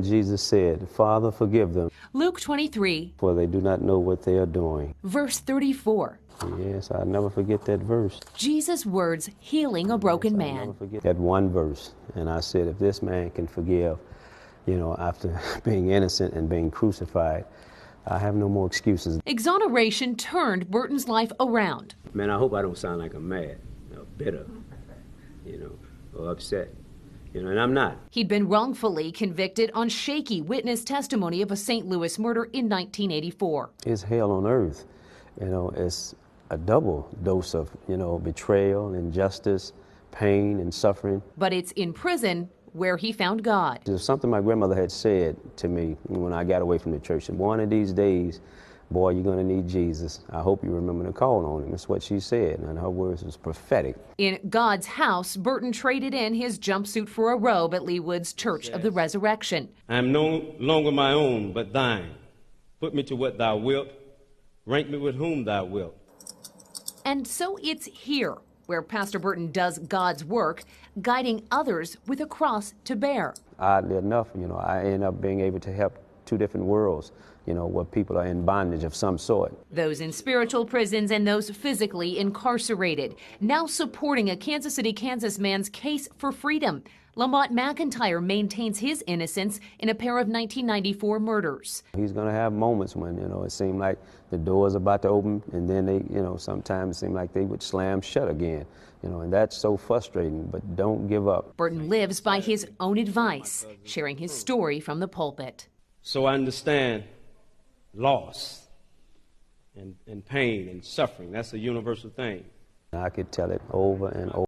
Jesus said, Father, forgive them. Luke 23, for they do not know what they are doing. Verse 34. Yes, I'll never forget that verse. Jesus' words healing a broken man. I'll never forget that one verse. And I said, if this man can forgive, after being innocent and being crucified, I have no more excuses. Exoneration turned Burton's life around. Man, I hope I don't sound like I'm mad, or bitter, or upset. And I'm not. He'd been wrongfully convicted on shaky witness testimony of a St. Louis murder in 1984. It's hell on earth. It's a double dose of, betrayal, injustice, pain, and suffering. But it's in prison where he found God. There's something my grandmother had said to me when I got away from the church. And one of these days, boy, you're going to need Jesus. I hope you remember to call on him. That's what she said, and her words was prophetic. In God's house, Burton traded in his jumpsuit for a robe at Leewood's Church of the Resurrection. I am no longer my own, but thine. Put me to what thou wilt. Rank me with whom thou wilt. And so it's here where Pastor Burton does God's work, guiding others with a cross to bear. Oddly enough, I end up being able to help two different worlds, where people are in bondage of some sort. Those in spiritual prisons and those physically incarcerated, now supporting a Kansas City, Kansas man's case for freedom. Lamont McIntyre maintains his innocence in a pair of 1994 murders. He's going to have moments when, it seemed like the door's about to open, and then they, sometimes it seemed like they would slam shut again. And that's so frustrating, but don't give up. Burton lives by his own advice, sharing his story from the pulpit. So I understand loss and pain and suffering. That's a universal thing. I could tell it over and over.